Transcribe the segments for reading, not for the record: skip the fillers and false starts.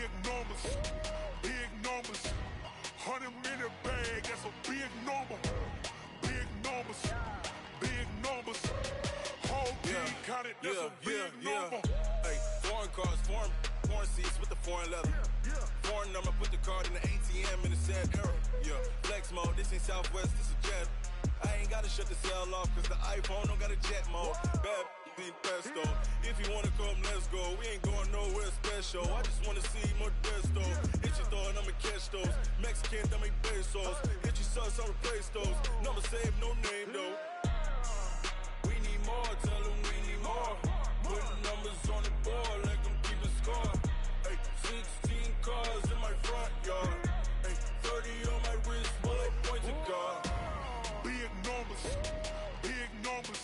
Big numbers, big numbers. 100-minute bag, that's a big number. Big numbers, big numbers. Whole team counted, that's a big number. Hey, foreign cars, foreign seats with the foreign leather. Foreign number, put the card in the ATM in the sad era. Yeah, flex mode, this ain't Southwest, this a jet. I ain't gotta shut the cell off, cause the iPhone don't got a jet mode. Bad ain't pesto. If you wanna come, let's go. We ain't going nowhere special. I just wanna see Modesto. Hit your thought, I'ma catch those. Mexican, dame pesos. Hit your sus, I'll replace those. Number saved, no name though. We need more, tell them we need more. Putting numbers on the board like I'm keeping score. Hey, 16 cars in my front yard. Hey, 30 on my wrist, while I point to God. Big numbers, big numbers.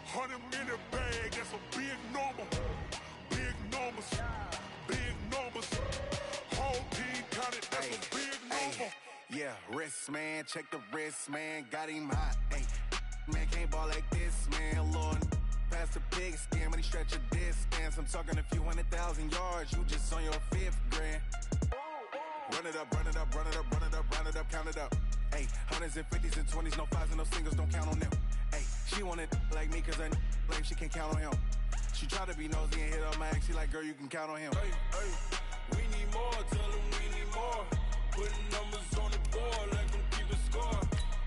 100-minute bag, that's a big number. Big numbers, big numbers. Whole team counted, that's a big number. Yeah, wrist, man, check the wrist, man. Got him hot, ayy. Man, can't ball like this, man. Lord, past the pig skin, but he stretch a distance. I'm talking a few 100,000 yards, you just on your 5th grand. Run it up, run it up, run it up, run it up, run it up, count it up. Ayy, 100s and 50s and 20s, no 5s and no singles, don't count on them. Ayy, she wanted like me, cause her like she can't count on him. She tried to be nosy and hit up my ex, she like, girl, you can count on him. Hey, we need more, tell them we need more. Putting numbers on the board like I'm keeping score.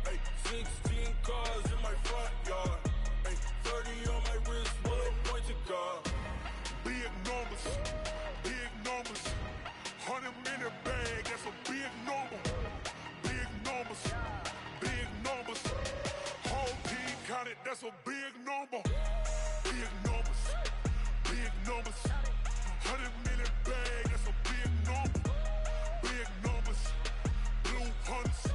Hey, 16 cars in my front yard. Hey, 30 on my wrist, while I point to God. Big numbers, big numbers. 100-minute bag, that's a big number. Big numbers, big numbers. Whole team counted, that's a big number. Big numbers, big numbers. 100-minute bag, that's a big number. Big numbers, blue hunts.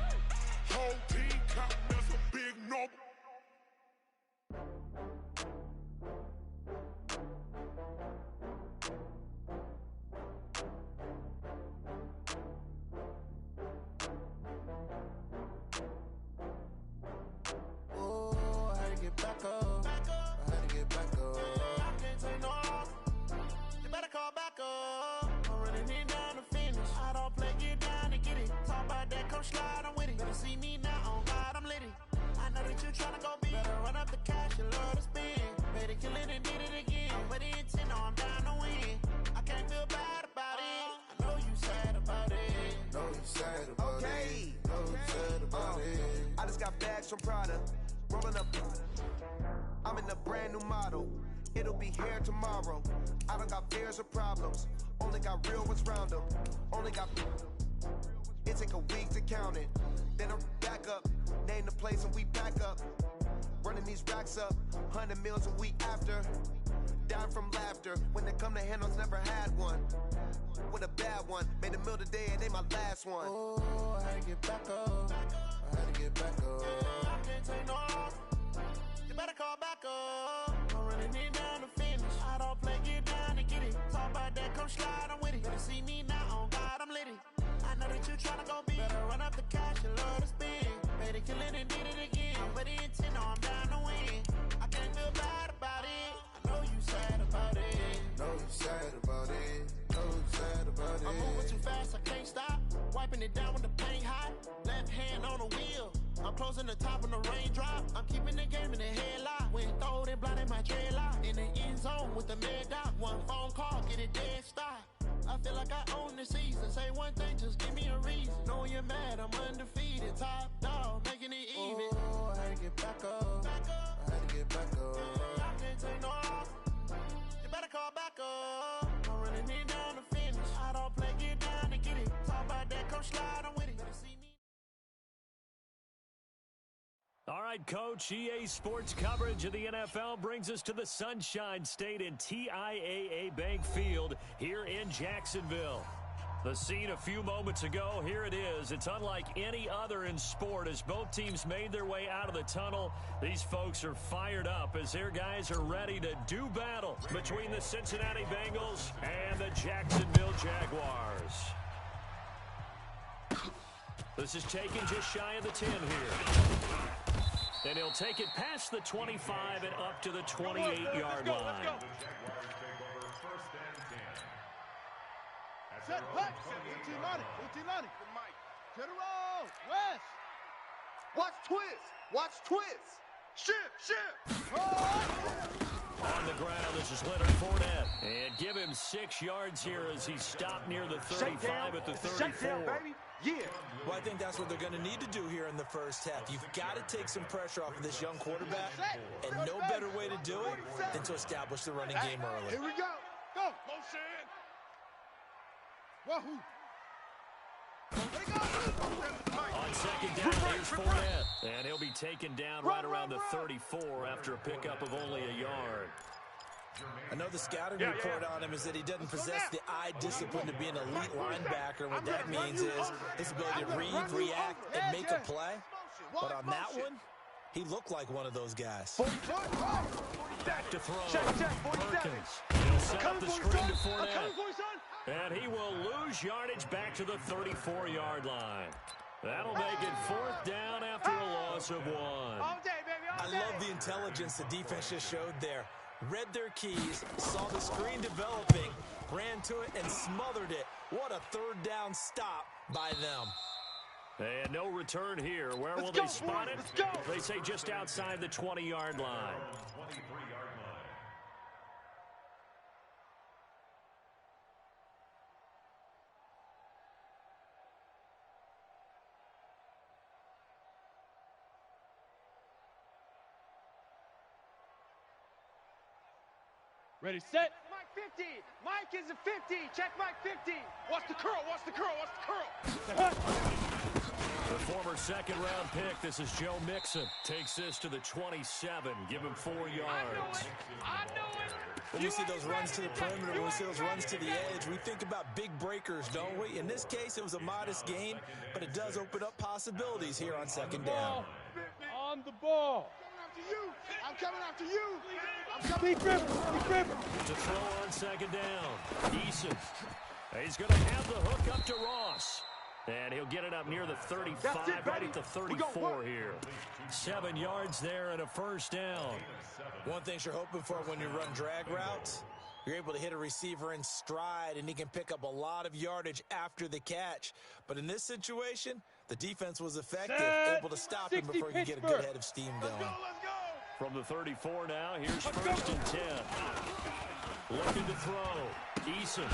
Whole team counting, that's a big number. Back up. I had to get back up. I can't take no loss. You better call back up. I'm running it down to finish. I don't play, get down to get it. Talk about that, come slide, I'm with it. Better see me now, on God, I'm litty. I know that you tryna go big. Better run up the cash, you love to spend. Better kill it and did it again. But the intent, no, I'm down to win. I can't feel bad about it. I know you sad about it. Know you sad about it. Know you sad about it. I just got bags from Prada. Rolling up, I'm in a brand new model. It'll be here tomorrow. I don't got fears or problems. Only got real ones round them. Only got. It take a week to count it. Then I'm back up. Name the place and we back up. Running these racks up. 100 meals a week after. Dying from laughter. When they come to handles, never had one. With a bad one. Made a meal today and they my last one. Oh, I had to get back up. I had to get back up. I can't take no loss. You better call back up. I'm running it down to finish. I don't play, get down to get it. Talk about that, come slide, I'm with it. Better see me now, on God, I'm litty. I know that you tryna go big. Better run up the cash, you love to spend. Better kill it and did it again. But the intent, no, I'm down to win. I can't feel bad about it. I know you sad about it. Know you sad about it. Know you sad about it. I'm moving too fast, I can't stop. Wiping it down with the paint hot. Left hand on the wheel. I'm closing the top on the raindrop. I'm keeping the game in the headlock. When throwed and blinded my dreadlock. In the end zone with the mad dot. One phone call, get it dead stop. I feel like I own the season. Say one thing, just give me a reason. Knowing you're mad, I'm undefeated. Top dog, making it even. Oh, I had to get back up. I had to get back up. I can't take no loss. You better call back up. I'm running it down to finish. I don't play, get down to get it. Talk about that, come slide, I'm with it. Better see me. All right, Coach, EA Sports coverage of the NFL brings us to the Sunshine State in TIAA Bank Field here in Jacksonville. The scene a few moments ago, here it is. It's unlike any other in sport as both teams made their way out of the tunnel. These folks are fired up as their guys are ready to do battle between the Cincinnati Bengals and the Jacksonville Jaguars. This is taken just shy of the 10 here. And he'll take it past the 25 and up to the 28-yard line. Set, hut. 15 line it. 15 line it. General, West. Watch twist. Watch twist. Shift. On the ground, this is Leonard Fournette. And give him 6 yards here as he stopped near the 35 at the 34. Baby. Yeah. Well, I think that's what they're going to need to do here in the first half. You've got to take some pressure off of this young quarterback, and no better way to do it than to establish the running game early. Here we go. Go. Motion. Wahoo. On second down, here's Fournette. And he'll be taken down right around the 34 after a pickup of only a yard. I know the scouting report on him is that he doesn't possess the eye discipline to be an elite linebacker. What that means is his ability to read, react, and make a play. But on that one, he looked like one of those guys. Back to throw. Perkins. He'll set up the screen to Fournette. And he will lose yardage back to the 34-yard line. That'll make it 4th down after a loss of 1. I love the intelligence the defense just showed there. Read their keys, saw the screen developing, ran to it, and smothered it. What a 3rd down stop by them. And no return here. Where will they spot it? They say just outside the 20-yard line. Ready, set. Mike 50. Mike is a 50. Check Mike 50. Watch the curl. Watch the curl. Watch the curl. The former second-round pick, this is Joe Mixon, takes this to the 27. Give him 4 yards. I know it. When we see those runs to the perimeter, when we see those runs to the edge, we think about big breakers, don't we? In this case, it was a modest gain, but it does open up possibilities here on second down. On the ball. I'm coming after you. I'm coming. Be grip. To throw on second down. Eason. He's going to have the hook up to Ross. And he'll get it up near the 35, right at the 34 here. 7 yards there and a 1st down. One thing you're hoping for when you run drag routes, you're able to hit a receiver in stride, and he can pick up a lot of yardage after the catch. But in this situation, the defense was effective, able to stop him before he could get a good head of steam going. Let's go. From the 34 now, here's 1st and 10. Looking to throw. Eason.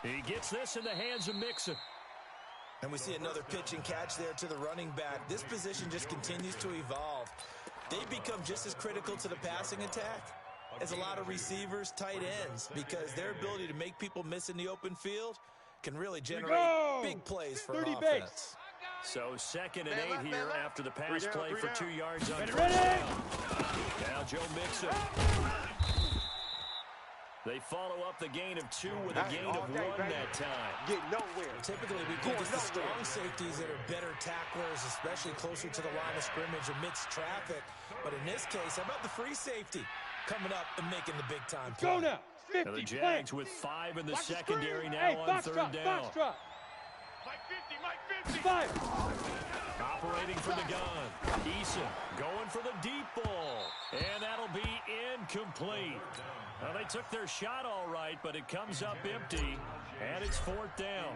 He gets this in the hands of Mixon. And we see another pitch and catch there to the running back. This position just continues to evolve. They become just as critical to the passing attack as a lot of receivers, tight ends, because their ability to make people miss in the open field can really generate big plays for an offense. So 2nd and 8 here after the pass play for 2 yards on 1st down. Now Joe Mixon. They follow up the gain of 2 with a gain of 1 that time. Get nowhere. Typically, we think it's the strong safeties that are better tacklers, especially closer to the line of scrimmage amidst traffic. But in this case, how about the free safety coming up and making the big-time play? Go now. 50, Now the Jags with 5 in the secondary now on 3rd down. Mike 50. 5. Operating from the gun. Eason going for the deep ball. And that'll be incomplete. Well, they took their shot all right, but it comes up empty, and it's 4th down.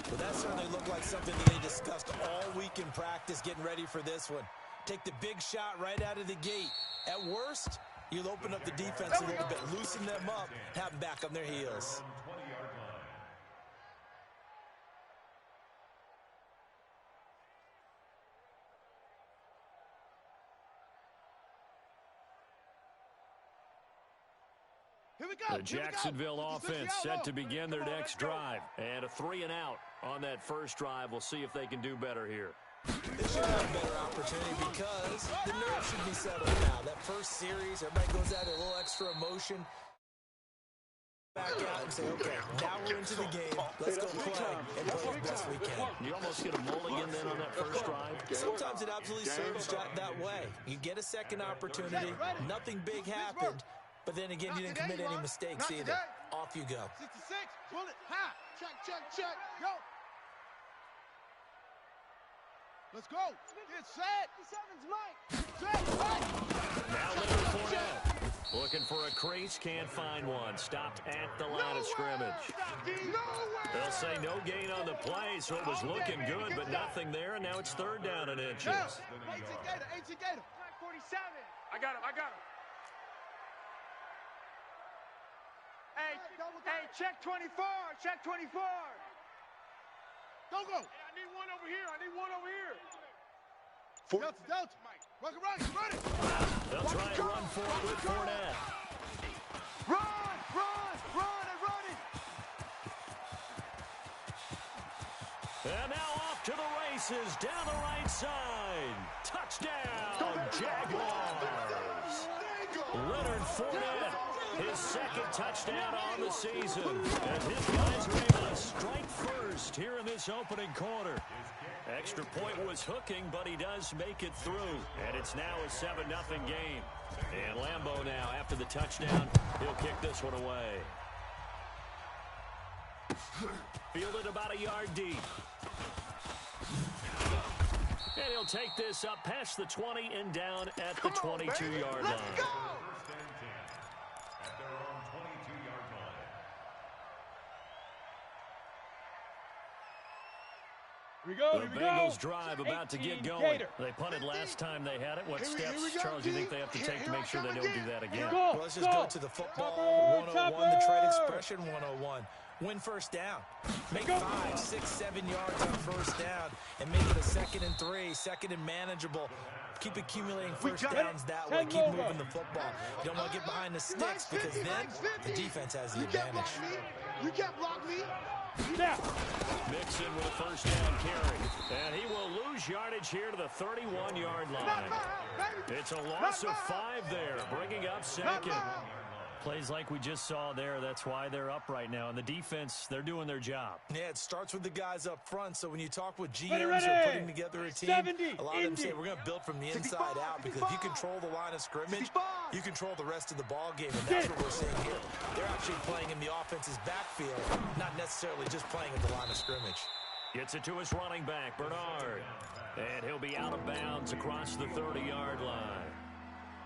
Well, that certainly looked like something that they discussed all week in practice getting ready for this one. Take the big shot right out of the gate. At worst, you'll open up the defense a little bit, loosen them up, have them back on their heels. The Jacksonville offense set to begin their next drive. And a 3-and-out on that first drive. We'll see if they can do better here. They should have a better opportunity because the nerves should be settled now. That first series, everybody goes out a little extra emotion. Back out and say, okay, now we're into the game. Let's go play and play as best we can. You almost get a mulligan then on that first drive. Sometimes it absolutely serves that way. You get a second opportunity. Nothing big happened. But then again, you didn't commit any mistakes either. Off you go. 66, bullet, high. Check, go. Let's go. Get set. 57's Mike. Set, right. Now Leonard Fournette. Looking for a crease, can't find one. Stopped at the line of scrimmage. They'll say no gain on the play, so it was looking good, but nothing there, and now it's 3rd down and inches. 47. I got him. Hey, check 24. Check 24. Go. Hey, I need one over here. Delta. Run it. They'll try and run for it with Fournette. Run it. And now off to the races, down the right side. Touchdown, Jaguars. Leonard Fournette, his 2nd touchdown on the season. And his guys were able to strike first here in this opening quarter. Extra point was hooking, but he does make it through. And it's now a 7-0 game. And Lambeau now, after the touchdown, he'll kick this one away. Fielded about a yard deep. And he'll take this up past the 20 and down at the 22-yard line. Let's go! The Bengals drive about to get going. They punted last time they had it. What steps, Charles, do you think they have to take to make sure they don't do that again? Well, let's just go to the football 101, the trade expression 101. Win first down. Make 5, 6, 7 yards on first down and make it a 2nd and 3, 2nd and manageable. Keep accumulating first downs that way. Keep moving the football. You don't want to get behind the sticks because then the defense has the advantage. You can't block me. Mixon with a first down carry. And he will lose yardage here to the 31-yard line. It's a loss of 5 there, bringing up 2nd. Plays like we just saw there, that's why they're up right now. And the defense, they're doing their job. Yeah, it starts with the guys up front. So when you talk with GMs who are putting together a team, a lot of them say we're going to build from the inside out because if you control the line of scrimmage, you control the rest of the ball game. And that's what we're seeing here. They're actually playing in the offense's backfield, not necessarily just playing at the line of scrimmage. Gets it to his running back, Bernard. And he'll be out of bounds across the 30-yard line.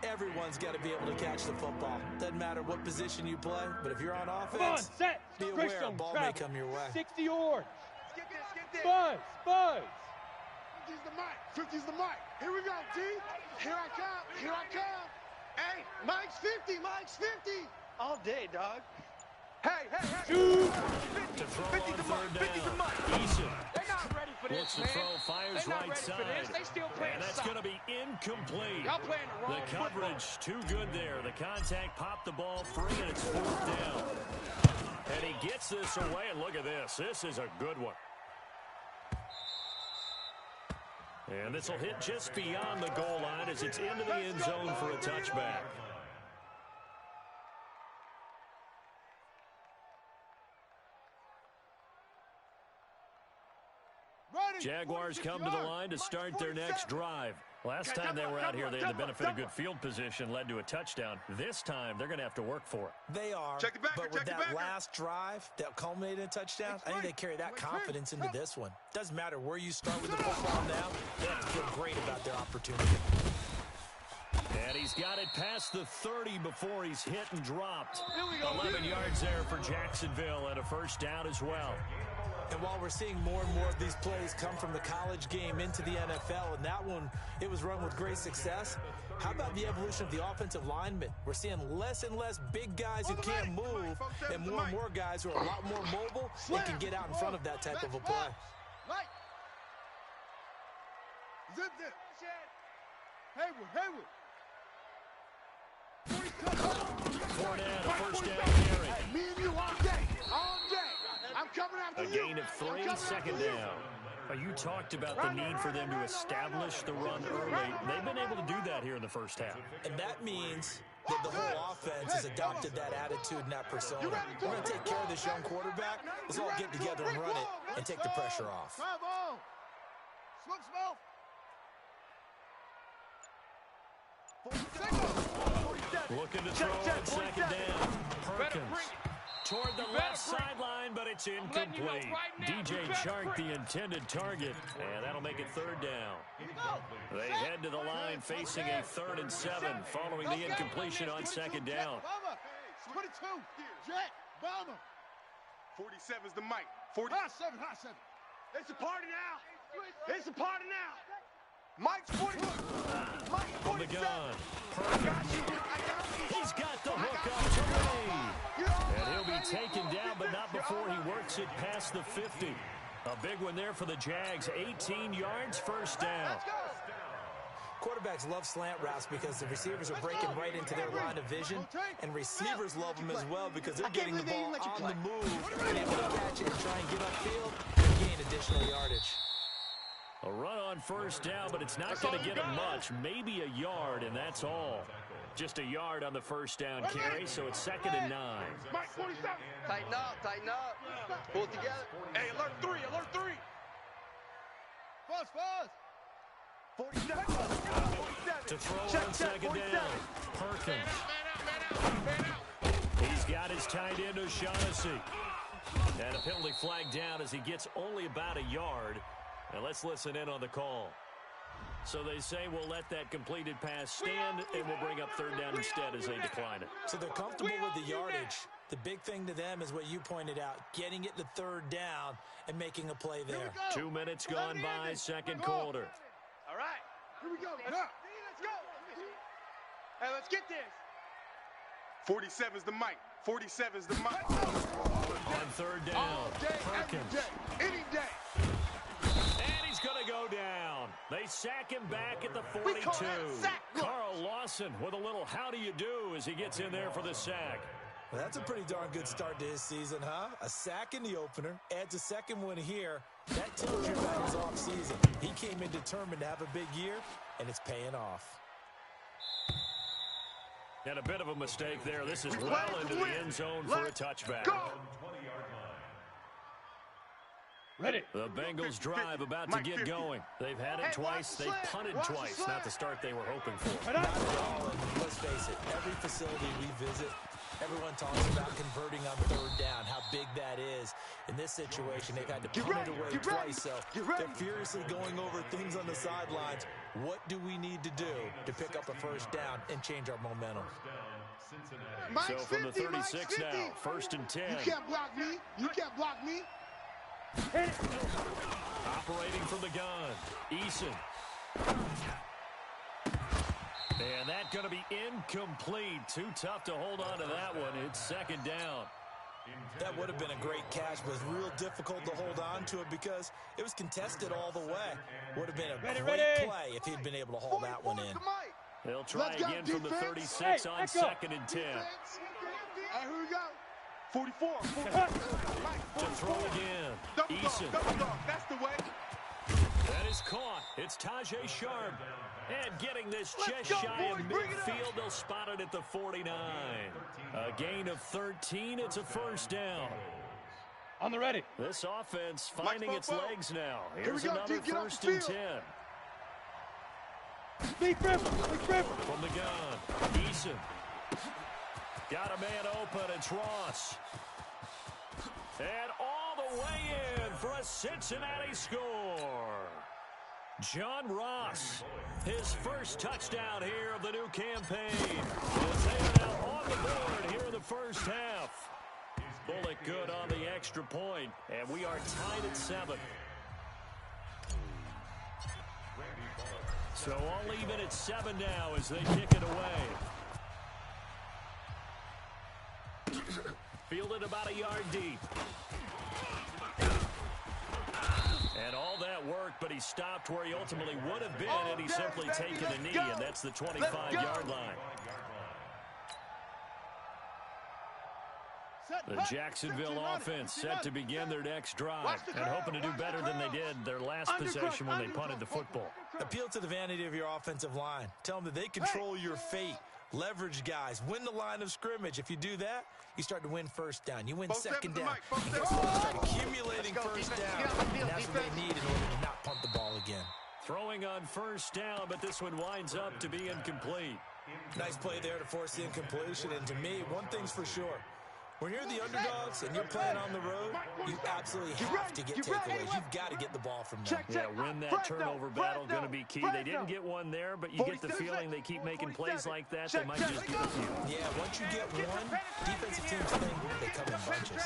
Everyone's got to be able to catch the football. Doesn't matter what position you play, but if you're on offense, be aware a ball may come your way. 60 yards. Skip this. Buzz. 50's the mic. Here we go, T. Here I come. Hey, Mike's 50. All day, dog. Hey. To throw on 3rd down. Eason They're not ready for this, looks to man. throw, fires They're not right ready side. for this. They still playing And that's soft. going to be incomplete. Y'all playing the wrong The coverage too good there. The contact popped the ball free, and it's 4th down. And he gets this away, and look at this. This is a good one. And this will hit just beyond the goal line as it's into the end zone for a touchback. Jaguars come to the line to start their next drive. Last time they were out here, they had the benefit of good field position, led to a touchdown. This time, they're going to have to work for it. They are, but with that last drive that culminated in a touchdown, I think they carry that confidence into this one. Doesn't matter where you start with the football now, they have to feel great about their opportunity. And he's got it past the 30 before he's hit and dropped. 11 yards there for Jacksonville and a first down as well. And while we're seeing more and more of these plays come from the college game into the NFL, and that one, it was run with great success, how about the evolution of the offensive linemen? We're seeing less and less big guys who can't move and more guys who are a lot more mobile and can get out in front of that type of a play. Zip. Hayward. Fournette, a first down carry. Me and you all day. I'm coming after A you. gain of 3, 2nd down. You talked about the need for them to establish the run early. They've been able to do that here in the first half. And that means that the whole offense has adopted that attitude and that persona. We're going to take care of this young quarterback. Let's all get together and run it and take the pressure off. Looking to throw on 2nd down. Perkins toward the left sideline, but it's It's incomplete. DJ Chark, the intended target, and that'll make it third down. They head to the line facing a 3rd and 7 following the incompletion on second down. 22, Jet, Bomber. 47's the mic. 40. High seven. It's a party now. It's a party now. Mike's 40. Mike's 47. From the gun. He's got the hook up to Ray. And he'll be taken down, but not before he works it past the 50. A big one there for the Jags. 18 yards, first down. Quarterbacks love slant routes because the receivers are breaking right into their line of vision, and receivers love them as well because they're getting the ball on the move and able to catch it and try and get upfield and gain additional yardage. A run on first down, but it's not going to get him much. Maybe a yard, and that's all. Just a yard on the first down carry, so it's 2nd and 9. Mike 47. Tighten up. Pull it together. Hey, alert 3. Buzz. 47. To throw on second down, Perkins. Man out. He's got his tight end, O'Shaughnessy. And a penalty flag down as he gets only about a yard. And let's listen in on the call. So they say we'll let that completed pass stand, and we'll bring up third down instead as they decline it. So they're comfortable with the yardage. The big thing to them is what you pointed out, getting it to third down and making a play there. 2 minutes gone by, second quarter. All right. Here we go. Let's go. Hey, let's get this. 47's the mic. 47's the mic. On third down, All day, Perkins. every day, any day. And he's going to go down. They sack him back at the 42. call that a sack. Carl Lawson with a little how do you do as he gets in there for the sack. Well, that's a pretty darn good start to his season, huh? A sack in the opener, adds a second one here. That tells you about his offseason. He came in determined to have a big year, and it's paying off. And a bit of a mistake there. This is well into the end zone for a touchback. Go. Ready. The Bengals drive about to get going. They've had it twice. They've punted twice. Not the start they were hoping for. Not at all. And let's face it, every facility we visit, everyone talks about converting on third down, how big that is. In this situation, they've had to punt it away twice, so they're furiously going over things on the sidelines. What do we need to do to pick up a first down and change our momentum? So from the 36 now, 1st and 10. You can't block me. Operating from the gun, Eason. And that's going to be incomplete. Too tough to hold on to that one. It's 2nd down. That would have been a great catch, but it was real difficult to hold on to it because it was contested all the way. Would have been a great play if he'd been able to haul that one in. They'll try again from the 36 on 2nd and 10. Hey, here we go. 44. To throw again, Eason. That's the way. That is caught. It's Tajay Sharp. And getting this just shy of midfield, they'll spot it at the 49. A gain of 13. It's a first down. On the ready. This offense finding its legs now. Here Here's we go, another D, get off 1st the and field. 10. Big Ripper. From the gun, Eason. Got a man open. It's Ross. And all the way in for a Cincinnati score. John Ross, his first touchdown here of the new campaign. As they are now on the board here in the first half. Bullet good on the extra point, and we are tied at 7. So all even at 7 now as they kick it away. Fielded about a yard deep. And all that worked, but he stopped where he ultimately would have been, and he's simply taken a knee, and that's the 25-yard line. The Jacksonville offense set to begin their next drive and hoping to do better than they did their last possession when they punted the football. Appeal to the vanity of your offensive line. Tell them that they control your fate. Leverage guys. Win the line of scrimmage. If you do that, you start to win first down. You win second down. And guess what? You start accumulating first down. And that's what they need in order to not punt the ball again. Throwing on first down, but this one winds up to be incomplete. Nice play there to force the incompletion. And to me, one thing's for sure. When you're the underdogs and you're playing on the road, you absolutely have to get takeaways. You've got to get the ball from them. Yeah, win that turnover battle, going to be key. They didn't get one there, but you get the feeling they keep making plays like that, they might just get a few. Yeah, once you get one, defensive teams think they come in bunches.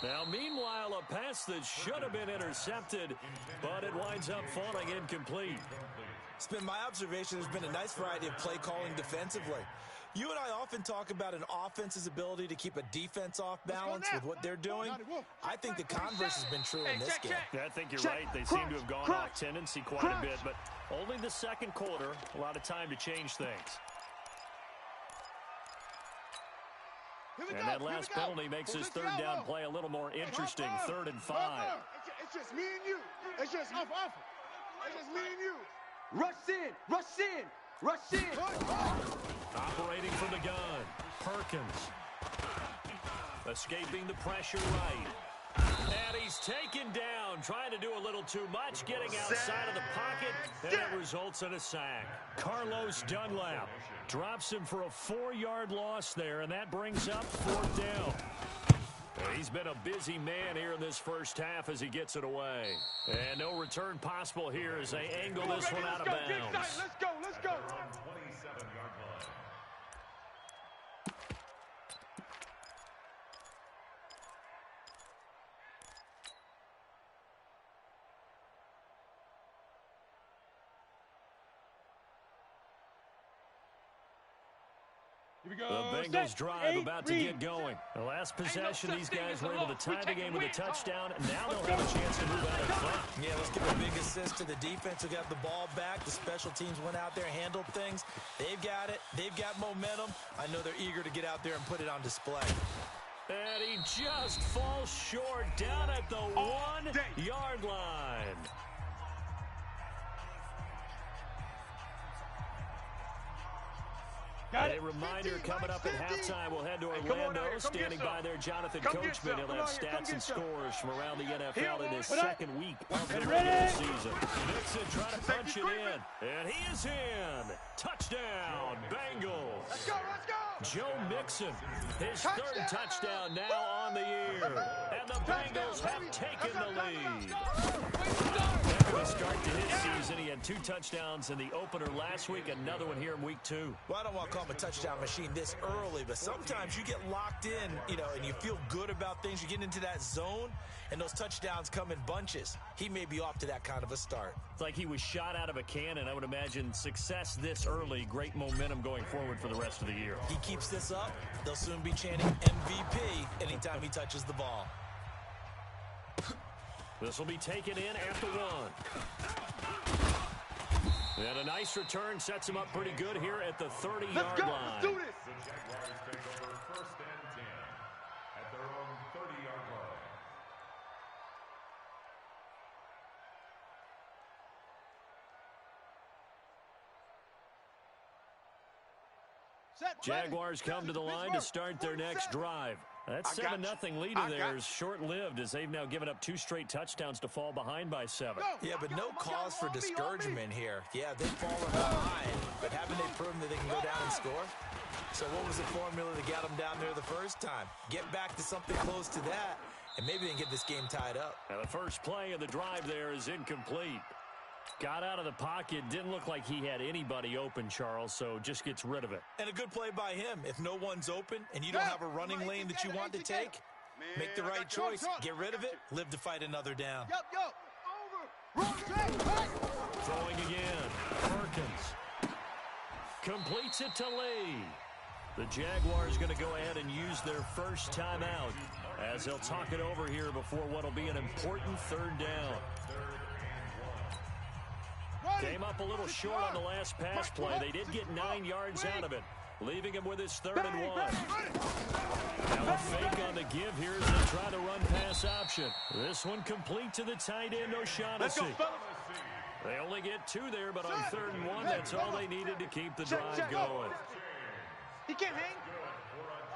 Now, meanwhile, a pass that should have been intercepted, but it winds up falling incomplete. It's been my observation there's been a nice variety of play calling defensively. You and I often talk about an offense's ability to keep a defense off balance with what they're doing. I think the converse has been true in this game. Yeah, I think you're right. They seem to have gone off tendency quite a bit, but only the second quarter, a lot of time to change things. And that last penalty makes his third down play a little more interesting. 3rd and 5. It's just me and you. It's just off. It's just me and you. Rush in. Rush in. Rush in. Operating from the gun, Perkins. Escaping the pressure right. And he's taken down, trying to do a little too much, getting outside of the pocket, and it results in a sack. Carlos Dunlap drops him for a 4-yard loss there, and that brings up 4th down. He's been a busy man here in this first half as he gets it away. And no return possible here as they angle this one out of bounds. Let's go. The Bengals drive about to get going. The last possession, these guys were able to tie the game with a touchdown, and now they'll have a chance to move out in front. Yeah, let's give a big assist to the defense who got the ball back. The special teams went out there, handled things. They've got it. They've got momentum. I know they're eager to get out there and put it on display. And he just falls short down at the 1-yard line. A reminder coming up at halftime. We'll head to Orlando. Standing by there, Jonathan Coachman. He'll have stats and scores from around the NFL in his second week of the regular season. Mixon trying to punch it in. And he is in. Touchdown, Bengals. Let's go. Joe Mixon, his 3rd touchdown now on the year. And the Bengals have taken the lead. After the start to his season, he had 2 touchdowns in the opener last week, another one here in week 2. Well, I don't want to call him a touchdown machine this early, but sometimes you get locked in, and you feel good about things. You get into that zone, and those touchdowns come in bunches. He may be off to that kind of a start. It's like he was shot out of a cannon. I would imagine success this early, great momentum going forward for the rest of the year. He keeps this up, they'll soon be chanting MVP anytime he touches the ball. This will be taken in after 1. And a nice return sets him up pretty good here at the 30-yard line. Let's do this. The Jaguars take over 1st and 10 at their own 30-yard line. Jaguars come to the line to start their next drive. That 7-0 lead of theirs short-lived as they've now given up 2 straight touchdowns to fall behind by 7. Yeah, but no cause for discouragement here. Yeah, they've fallen behind, but haven't they proven that they can go down and score? So what was the formula that got them down there the first time? Get back to something close to that, and maybe they can get this game tied up. Now the first play of the drive there is incomplete. Got out of the pocket, didn't look like he had anybody open, Charles, so just gets rid of it. And a good play by him. If no one's open and you don't have a running lane that you want to take, make the right choice. Get rid of it, live to fight another down. Throwing again, Perkins. Completes it to Lee. The Jaguars going to go ahead and use their first timeout as they'll talk it over here before what will be an important 3rd down. Came up a little short on the last pass play. They did get 9 yards out of it, leaving him with his 3rd and 1. Now a fake on the give here as they try the run-pass option. This one complete to the tight end, O'Shaughnessy. They only get 2 there, but on 3rd and 1, that's all they needed to keep the drive going. He can't hang.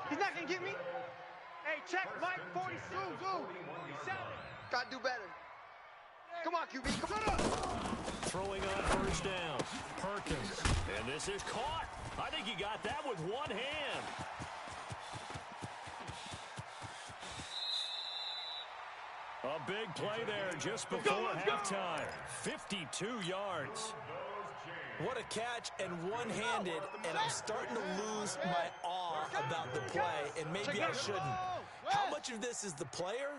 He's not going to get me. Hey, check Mike 42. Got to do better. Come on, QB. Come on. Throwing on 1st down. Perkins. And this is caught. I think he got that with one hand. A big play there just before halftime. 52 yards. What a catch, and one-handed, and I'm starting to lose my awe about the play, and maybe I shouldn't. How much of this is the player?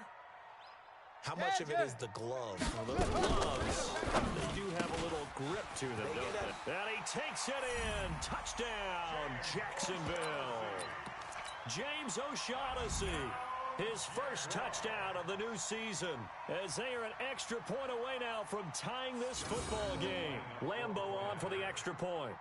How much of it is the glove? Well, the gloves, they do have a little grip to them, don't they? And he takes it in. Touchdown, Jacksonville. James O'Shaughnessy, his first touchdown of the new season, as they are an extra point away now from tying this football game. Lambeau on for the extra point.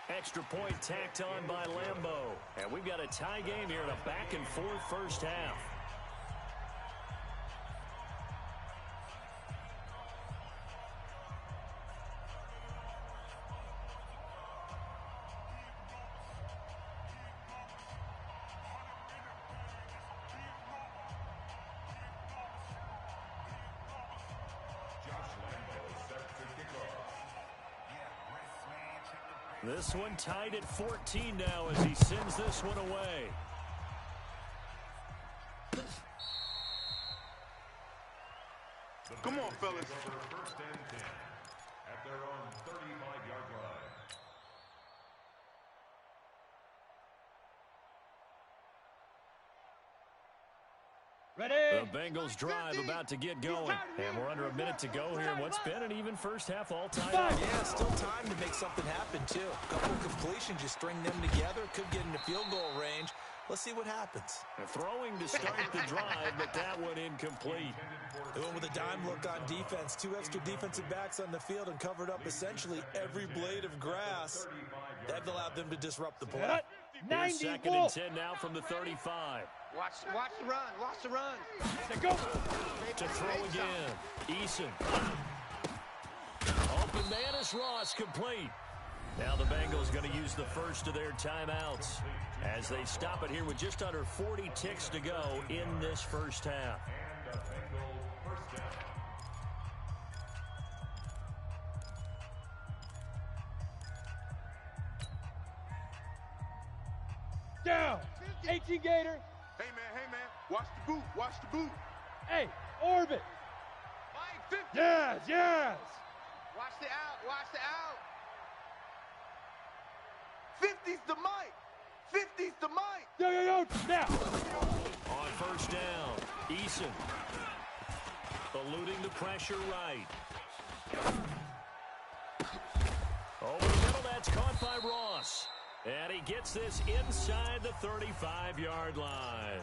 Extra point tacked on by Lambeau. And we've got a tie game here in a back-and-forth first half. This one tied at 14 now as he sends this one away. Come on, fellas. First and 10 at their own 35-yard line. Ready? The Bengals drive about to get going. And we're under a minute to go here in what's been an even first half all-time. Yeah, still time to make something happen, too. A couple completions, you string them together, could get into field goal range. Let's see what happens. Throwing to start the drive, but that one incomplete. They went with a dime look on defense. Two extra defensive backs on the field and covered up essentially every blade of grass. That allowed them to disrupt the play. Here's 2nd and 10 now from the 35. Watch the run. Watch the run. Go. To throw again. Eason. Open man is Ross, complete. Now the Bengals going to use the first of their timeouts as they stop it here with just under 40 ticks to go in this first half. Down. 18 Gator. Hey, man. Watch the boot. Watch the boot. Hey, orbit. Mike, 50. Yes. Watch the out. Watch the out. 50's the Mike. 50's the Mike. Yo. Now. On first down, Eason. Eluding the pressure right. Over the middle, that's caught by Ross. And he gets this inside the 35-yard line.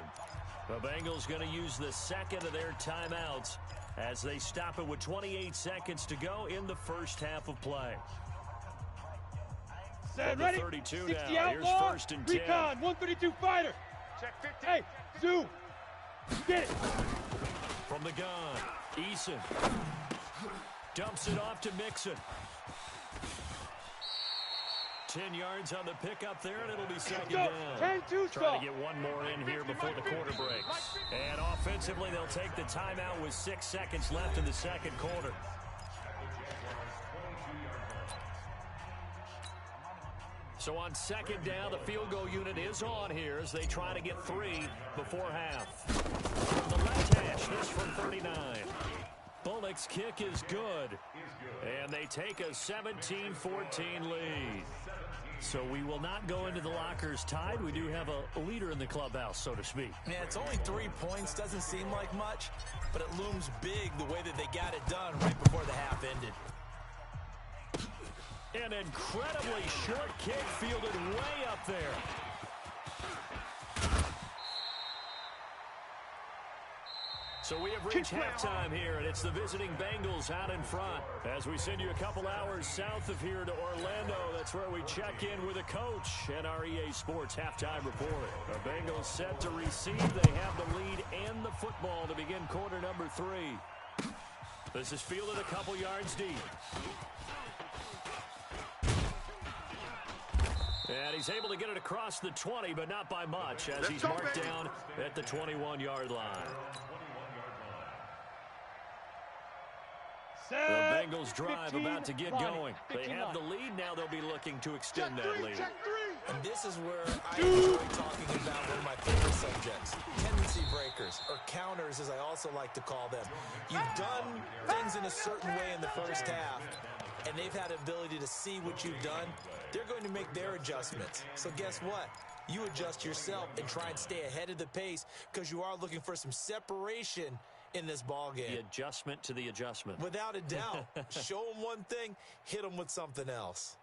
The Bengals going to use the second of their timeouts as they stop it with 28 seconds to go in the first half of play. Set, ready. 32 now. Here's 1st and 10. Recon, 132 fighter. Check 50. Hey, zoom. Get it. From the gun, Eason. Dumps it off to Mixon. 10 yards on the pickup there, and it'll be second down. 10-2 Trying to get one more in here before the quarter breaks. And offensively, they'll take the timeout with 6 seconds left in the second quarter. So on second down, the field goal unit is on here as they try to get 3 before half. From the left hash, this from 39. Bullock's kick is good. And they take a 17-14 lead. So we will not go into the lockers tied. We do have a leader in the clubhouse, so to speak. Yeah, it's only 3 points. Doesn't seem like much, but it looms big the way that they got it done right before the half ended. An incredibly short kick fielded way up there. So we have reached halftime here, and it's the visiting Bengals out in front. As we send you a couple hours south of here to Orlando, that's where we check in with a coach and our EA Sports halftime report. The Bengals set to receive. They have the lead and the football to begin quarter number 3. This is fielded a couple yards deep. And he's able to get it across the 20, but not by much, as he's marked down at the 21-yard line. The Bengals drive about to get going. They have the lead. Now they'll be looking to extend that lead. And this is where I enjoy talking about one of my favorite subjects, tendency breakers, or counters as I also like to call them. You've done things in a certain way in the first half, and they've had the ability to see what you've done. They're going to make their adjustments. So guess what? You adjust yourself and try and stay ahead of the pace because you are looking for some separation in this ball game. The adjustment to the adjustment. Without a doubt. Show them one thing, hit them with something else.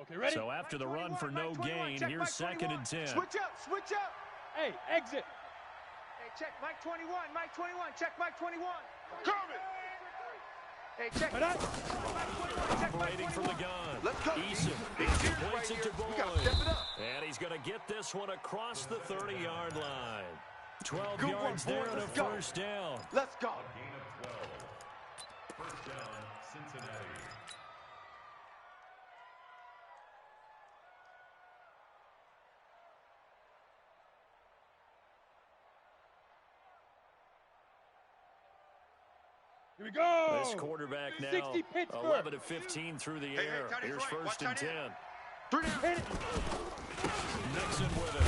Okay, ready? So after the run for no gain, here's 2nd and 10. Switch up, switch up. Hey, exit. Hey, check Mike 21, Mike 21, check Mike 21. Coming. Hey, check. Operating from the gun. Let's go. Eason. He points it to Boyd. And he's going to get this one across the 30-yard line. 12 Good yards one, there boys. and a Let's go. first down. Let's go. First down, Cincinnati. Here we go. This quarterback now 60 Pittsburgh. 11 of 15 through the air. Here's 1st and 10. Nixon with it.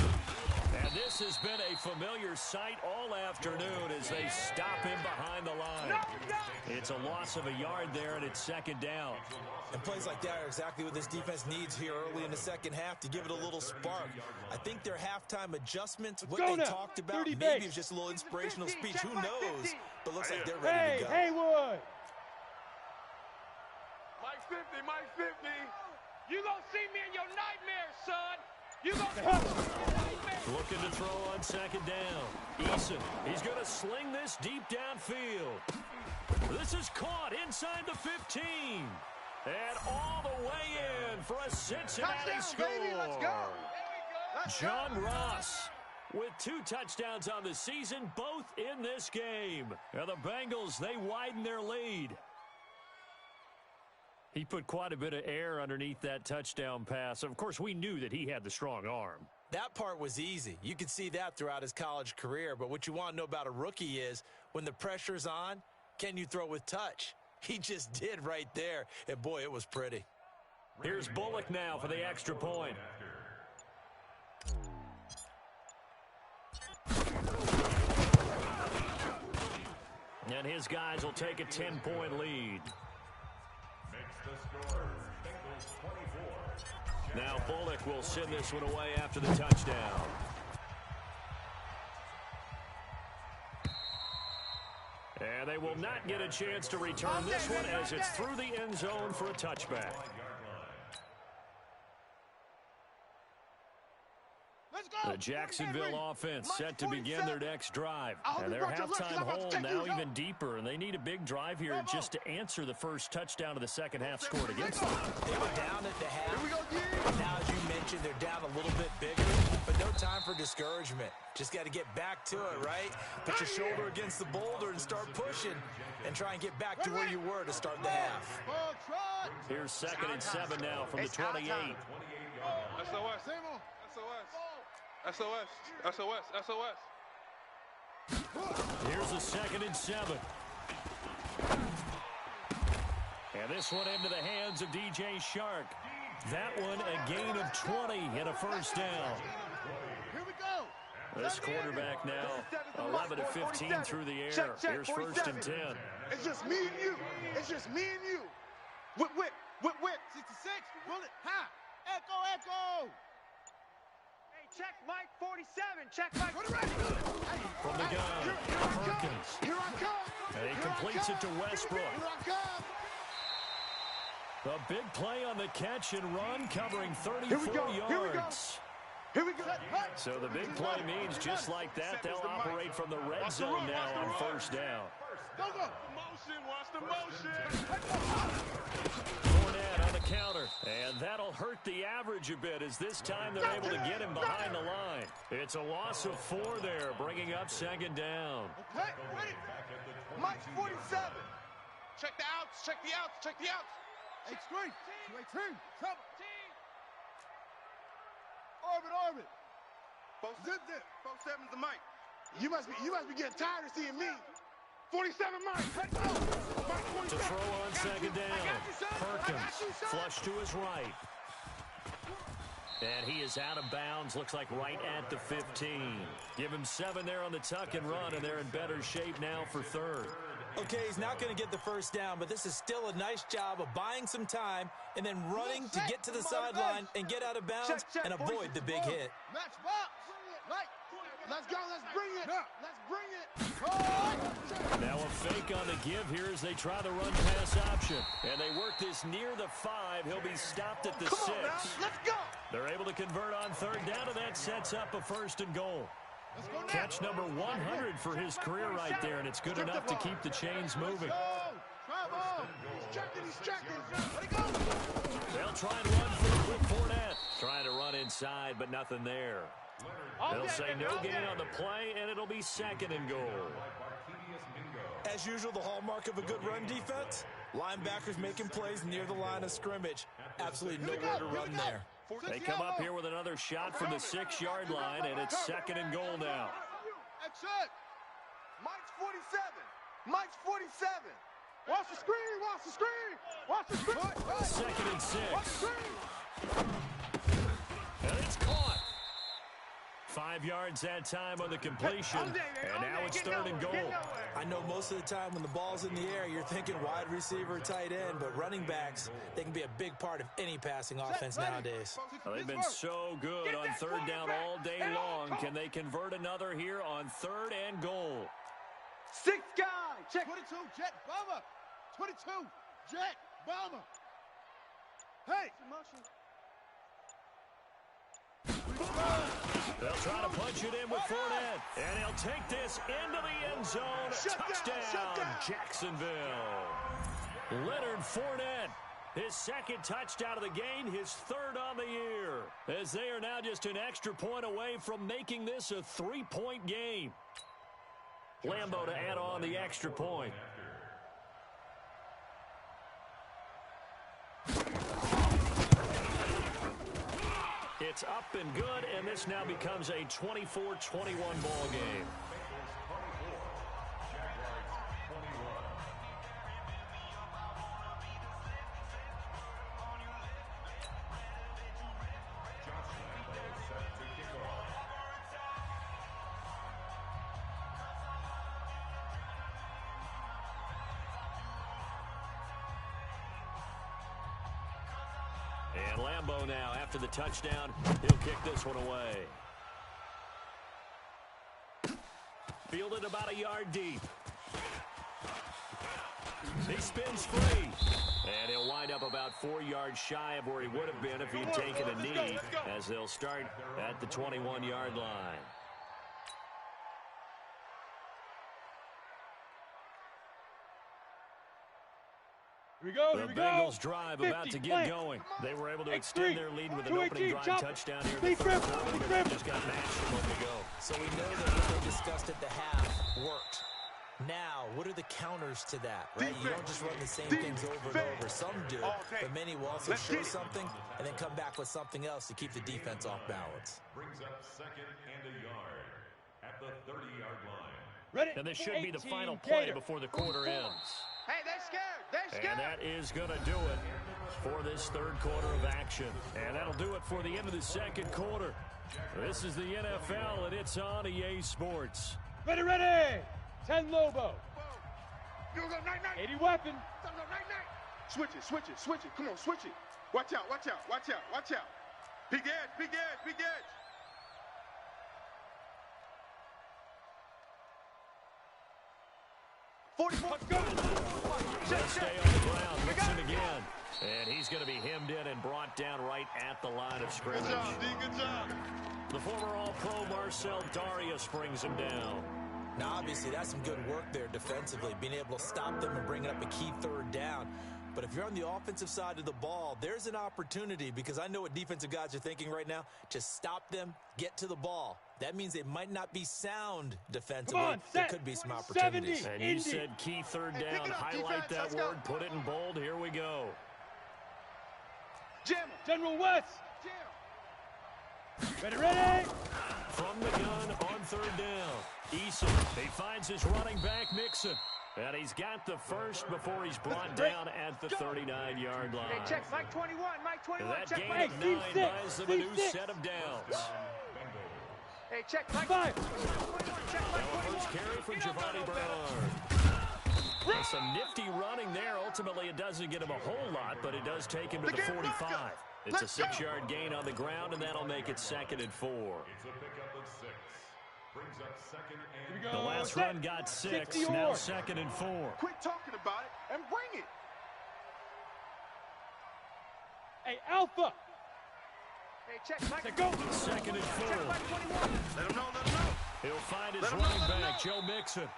And this has been a familiar sight all afternoon as they stop him behind the line. It's a loss of a yard there, and it's 2nd down. And plays like that are exactly what this defense needs here early in the second half to give it a little spark. I think their halftime adjustments, what they talked about, maybe it was just a little inspirational speech. Who knows? But looks like they're ready to go. Haywood. Mike 50, Mike 50. You gonna see me in your nightmares, son. You gonna Looking to throw on 2nd down. Eason, he's going to sling this deep downfield. This is caught inside the 15. And all the way in for a Cincinnati score. Baby, let's go. John Ross with 2 touchdowns on the season, both in this game. And the Bengals, they widen their lead. He put quite a bit of air underneath that touchdown pass. Of course, we knew that he had the strong arm. That part was easy. You could see that throughout his college career. But what you want to know about a rookie is when the pressure's on, can you throw with touch? He just did right there. And, boy, it was pretty. Here's Bullock now for the extra point. And his guys will take a 10-point lead. Now Bullock will send this one away after the touchdown. And they will not get a chance to return this one as it's through the end zone for a touchback. The Jacksonville offense set to begin their next drive. And their halftime hole now even deeper. And they need a big drive here just to answer the first touchdown of the second half scored against them. They were down at the half. Now, as you mentioned, they're down a little bit bigger. But no time for discouragement. Just got to get back to it, right? Put your shoulder against the boulder and start pushing. And try and get back to where you were to start the half. Here's 2nd and 7 now from the 28. SOS. SOS. SOS. SOS. Here's a 2nd and 7. And this one into the hands of DJ Shark. That one a gain of 20 and a first down. Here we go. This quarterback now 11 of 15 through the air. Here's 1st and 10. It's just me and you. It's just me and you. Whip. 66. Roll it. Ha. Echo. Check Mike 47. Check Mike. From the gun, Perkins. Here I come. And he completes it to Westbrook. Here I come. The big play on the catch and run, covering 34 yards. Here we go. So the big play means just like that, they'll operate from the red zone now on first down. Motion. Watch the motion. Fournette on the counter. And that'll hurt the average a bit as this time they're able to get him behind the line. It's a loss of 4 there, bringing up 2nd down. Okay, ready. Mike 47. Check the outs. Check the outs. Check the outs. H3. 218. Trouble. Orbit. Zip. 47's the mic. You must be getting tired of seeing me. 47 Mike. Let's go. To throw on second down. Perkins flush to his right. And he is out of bounds, looks like right at the 15. Give him 7 there on the tuck and run, and they're in better shape now for third. Okay, he's not going to get the first down, but this is still a nice job of buying some time and then running to get to the sideline and get out of bounds and avoid the big hit. Match box. Let's go. Let's bring it. Let's bring it. Now a fake on the give here as they try the run pass option. And they work this near the 5. He'll be stopped at the 6. Let's go. They're able to convert on third down, and that sets up a 1st and goal. Catch number 100 for his career right there, and it's good enough to keep the chains moving. He's checking. Let it go. They'll try and run for with Fournette. Trying to run inside, but nothing there. They'll say no gain on the play, and it'll be 2nd and goal. As usual, the hallmark of a good run defense, linebackers making plays near the line of scrimmage. Absolutely nowhere to run there. They come up here with another shot from the 6-yard line, and it's 2nd and goal now. Exit. Mike's 47. Mike's 47. Watch the screen. Watch the screen. Watch the screen. 2nd and 6. And it's caught. 5 yards that time on the completion, and now it's 3rd and goal. I know most of the time when the ball's in the air, you're thinking wide receiver, tight end, but running backs, they can be a big part of any passing offense nowadays. Well, they've been so good on 3rd down all day long. Can they convert another here on 3rd and goal? 6 guy. Check. 22, jet, bomber. 22, jet, bomber. Hey. They'll try to punch it in with Fournette, and he'll take this into the end zone. Touchdown, Jacksonville. Leonard Fournette, his 2nd touchdown of the game, his 3rd on the year, as they are now just an extra point away from making this a 3-point game. Lambeau to add on the extra point. It's up and good, and this now becomes a 24-21 ball game. And Lambeau now, after the touchdown, he'll kick this one away. Fielded about a yard deep. He spins free. And he'll wind up about 4 yards shy of where he would have been if he'd taken a knee, as they'll start at the 21-yard line. Here we go. The Bengals drive about to get going. They were able to extend their lead with an opening drive touchdown here in the first quarter, but they just got mashed a moment ago. So we know that what they discussed at the half worked. Now, what are the counters to that, right? You don't just run the same things over and over. Some do, but many will also show something and then come back with something else to keep the defense off balance. Brings up 2nd and a yard at the 30-yard line. Ready? And this should be the final play before the quarter ends. Hey, they're scared. They're scared. And that is going to do it for this 3rd quarter of action. And that'll do it for the end of the 2nd quarter. This is the NFL, and it's on EA Sports. Ready. 10 Lobo. You go night. 80 weapon. Night. Switch it. Come on, switch it. Watch out. Big edge. 44. Let's go. They'll stay on the ground. Mixon again. And he's going to be hemmed in and brought down right at the line of scrimmage. Good job, D. Good job. The former All-Pro Marcel Darius brings him down. Now, obviously, that's some good work there defensively, being able to stop them and bringing up a key 3rd down. But if you're on the offensive side of the ball, there's an opportunity, because I know what defensive guys are thinking right now. Just stop them, get to the ball. That means they might not be sound defensively. There could be some 70. opportunities. And you said key third down. Highlight that word. Put it in bold. Here we go. General West. Ready. From the gun on third down. Eason, he finds his running back, Mixon. And he's got the first before he's brought down at the 39-yard line. Hey, check Mike 21, Mike 21. That check gain Mike. of 9 buys them a new set of downs. Hey, check Mike 5. 21, check Mike 21. First carry from Giovanni Bernard. Some nifty running there. Ultimately, it doesn't get him a whole lot, but it does take him to the 45. It's a 6-yard gain on the ground, and that'll make it 2nd and 4. It's a pickup of 6. Brings up 2nd and The last run got 6, now 2nd and 4. Quit talking about it and bring it. Hey, Alpha. Hey, check Mike. Go. 2nd and 4. Check Mike 21. Let him know. He'll find his running back, Joe Mixon.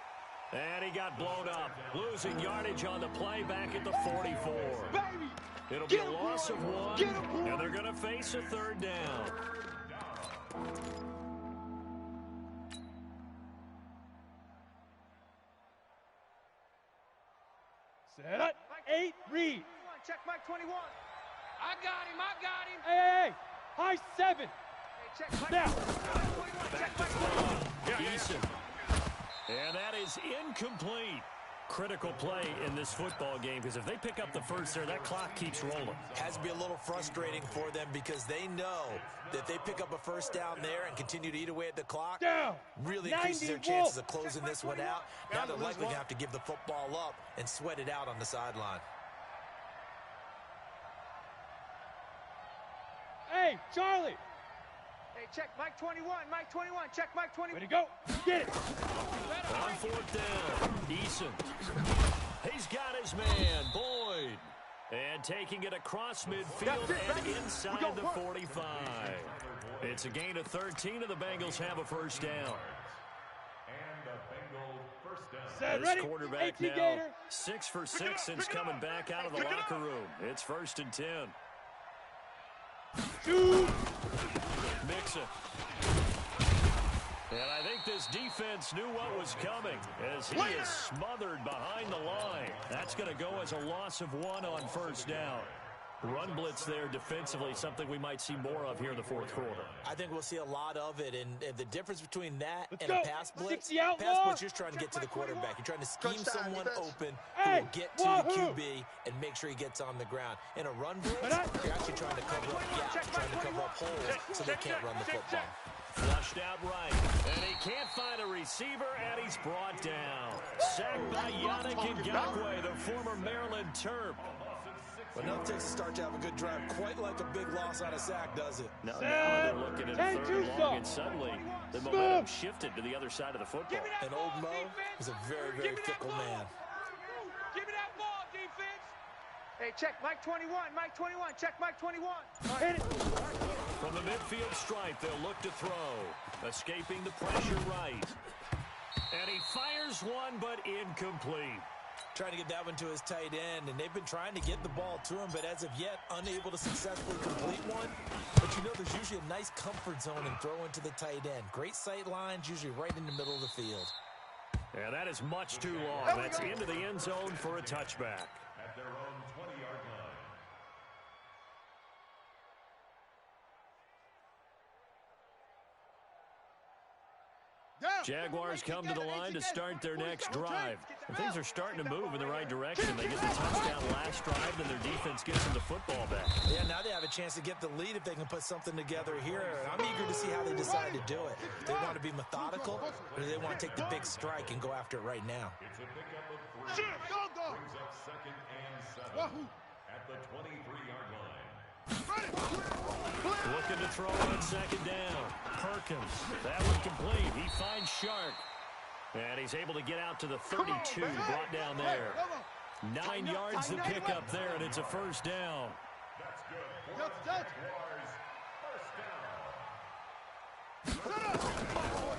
And he got blown up. Losing yardage on the play back at the 44. Baby. It'll be a loss of 1, and they're going to face a 3rd down. Set. 8. Read. Check Mike 21. I got him. Hey. High 7. Hey, check Mike Now. 21. Check Mike 21. Eason. And that is incomplete. Critical play in this football game, because if they pick up the first there, that clock keeps rolling. Has to be a little frustrating for them because they know that if they pick up a first down there and continue to eat away at the clock, Down. really increases their chances of closing this one out. Now they're likely going to have to give the football up and sweat it out on the sideline. Hey, Charlie. Hey, check Mike 21. Mike 21. Check Mike 21. Way to go. Get it. On 4th down, Eason. He's got his man, Boyd. And taking it across midfield and inside the 45. It's a gain of 13, and the Bengals have a first down. And the Bengals first down. Set. This Ready. quarterback 18 now, Gator. 6 for 6 since coming back out of the locker room. It's 1st and 10. Shoot. Mixon. And I think this defense knew what was coming as he is smothered behind the line. That's going to go as a loss of 1 on first down. Run blitz there defensively, something we might see more of here in the 4th quarter. I think we'll see a lot of it, and the difference between that Let's and go. a pass blitz, 60 outlaw. pass blitz, you're just trying to get to the quarterback. You're trying to scheme someone open who will get to the QB and make sure he gets on the ground. In a run blitz, you're actually trying to cover up gaps, trying to cover up holes so they can't run the football. Flushed out right, and he can't find a receiver, and he's brought down. Sacked by Yannick Ngakoue, the former Maryland Terp. But now it takes a start to have a good drive, quite like a big loss on a sack, does it? Now they're looking at a 3rd and long, and suddenly the momentum shifted to the other side of the football. And old Mo is a very, very fickle man. Give me that ball, defense. Hey, check Mike 21. Mike 21. Check Mike 21. Hit it. From the midfield stripe, they'll look to throw. Escaping the pressure right. And he fires one, but incomplete. Trying to get that one to his tight end, and they've been trying to get the ball to him, but as of yet, unable to successfully complete one. But you know there's usually a nice comfort zone in throwing to the tight end. Great sight lines, usually right in the middle of the field. Yeah, that is much too long. That's into the end zone for a touchback. At their own 20-yard line. Jaguars come to the line to start their next drive. And things are starting to move in the right direction. They get the touchdown last drive, and their defense gets them the football back. Yeah, now they have a chance to get the lead if they can put something together here. I'm eager to see how they decide to do it. Do they want to be methodical, or do they want to take the big strike and go after it right now? It's a pickup of 3. Brings up 2nd and 7 at the 23-yard line. Looking to throw on 2nd down. Perkins. That one complete. He finds Shark. And he's able to get out to the 32. Brought down there. 9 yards to pick up there, and it's a first down. That's good.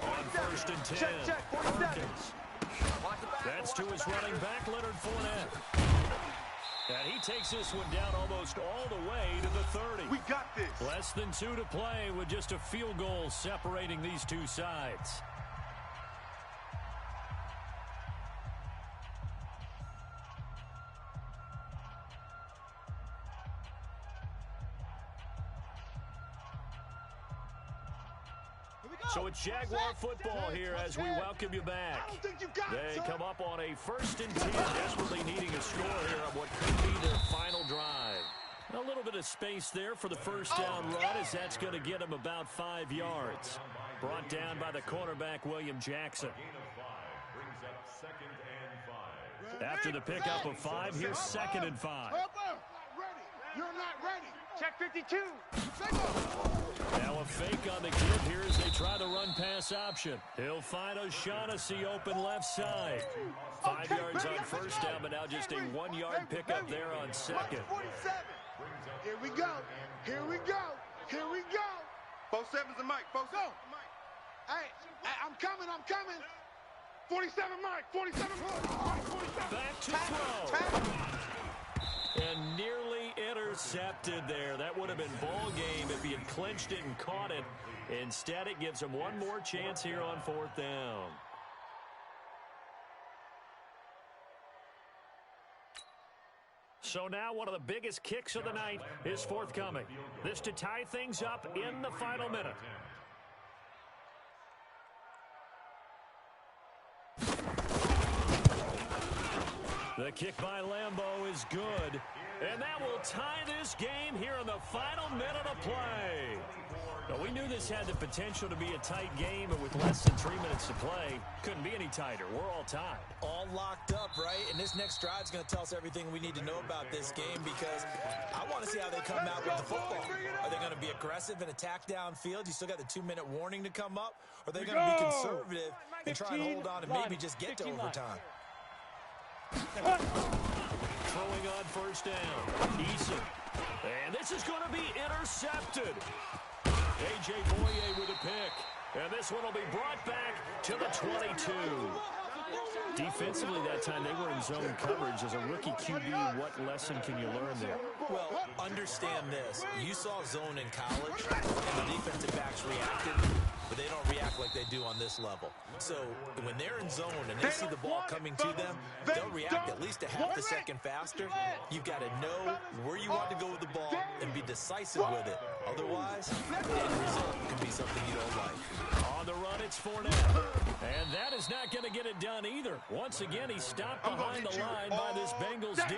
On 1st and 10. Perkins. That's to his running back, Leonard Fournette. And he takes this one down almost all the way to the 30. We got this. Less than 2 to play with just a field goal separating these two sides. So it's Jaguar football here as we welcome you back. They come up on a 1st and 10, desperately needing a score here on what could be their final drive. A little bit of space there for the first down run as that's going to get him about 5 yards. Brought down by the cornerback, William Jackson. After the pickup of 5, here's 2nd and 5. You're not ready. Check 52. Now a fake on the give here as they try the run-pass option. He'll find O'Shaughnessy open left side. 5 yards on first down, but now just a 1-yard pickup there on 2nd. Here we go. Here we go. Here we go. 47's a mic. 47's a mic. Hey, I'm coming. 47 Mike. 47 Mike. 47. Back to throw. And nearly intercepted there. That would have been ball game if he had clinched it and caught it. Instead, it gives him one more chance here on 4th down. So now one of the biggest kicks of the night is forthcoming. This to tie things up in the final minute. The kick by Lambeau is good. And that will tie this game here in the final minute of play. Now, we knew this had the potential to be a tight game, but with less than 3 minutes to play, couldn't be any tighter. We're all tied. All locked up, right? And this next drive is going to tell us everything we need to know about this game because I want to see how they come out with the football. Are they going to be aggressive and attack downfield? You still got the 2-minute warning to come up? Or are they going to be conservative and try and hold on and maybe just get to overtime? Throwing on first down. Eason. And this is going to be intercepted. A.J. Boye with a pick. And this one will be brought back to the 22. Defensively that time, they were in zone coverage. As a rookie QB, what lesson can you learn there? Well, understand this. You saw zone in college, and the defensive backs reacted, but they don't react like they do on this level. So when they're in zone and they see the ball coming to them, they'll react at least a half a second faster. You've got to know where you want to go with the ball and be decisive with it. Otherwise, the end result can be something you don't like. On the run, it's Fournette. And that is not going to get it done either. Once again, he stopped behind the line by this Bengals D.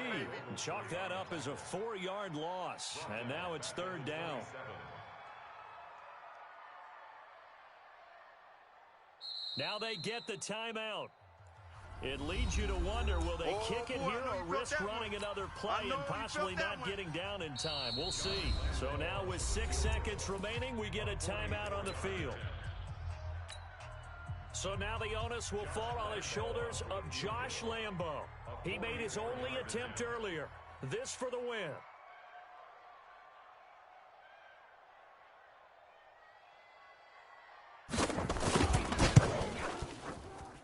And chalk that up as a 4-yard loss. And now it's 3rd down. Now they get the timeout. It leads you to wonder, will they kick it here or risk running another play and possibly not getting down in time? We'll see. So now with 6 seconds remaining, we get a timeout on the field. So now the onus will fall on the shoulders of Josh Lambeau. He made his only attempt earlier. This for the win.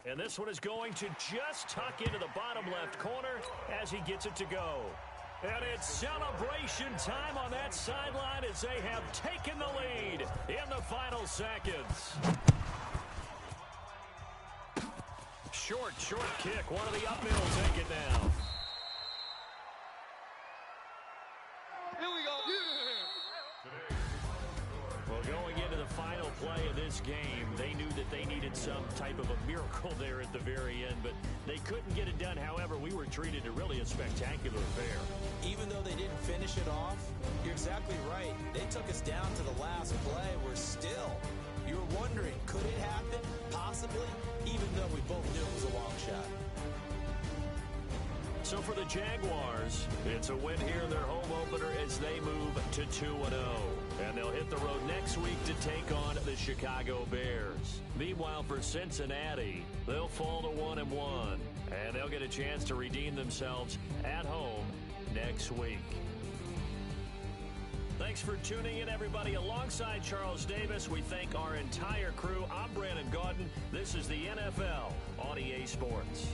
And this one is going to just tuck into the bottom left corner as he gets it to go. And it's celebration time on that sideline as they have taken the lead in the final seconds. Short kick. One of the up middle take it down. Here we go. Well, going into the final play of this game, they knew that they needed some type of a miracle there at the very end, but they couldn't get it done. However, we were treated to really a spectacular affair. Even though they didn't finish it off, you're exactly right. They took us down to the last play. We're still. You were wondering, could it happen? Possibly, even though we both knew it was a long shot. So for the Jaguars, it's a win here in their home opener as they move to 2-0. And they'll hit the road next week to take on the Chicago Bears. Meanwhile, for Cincinnati, they'll fall to 1-1. And they'll get a chance to redeem themselves at home next week. Thanks for tuning in, everybody. Alongside Charles Davis, we thank our entire crew. I'm Brandon Gaudin. This is the NFL on EA Sports.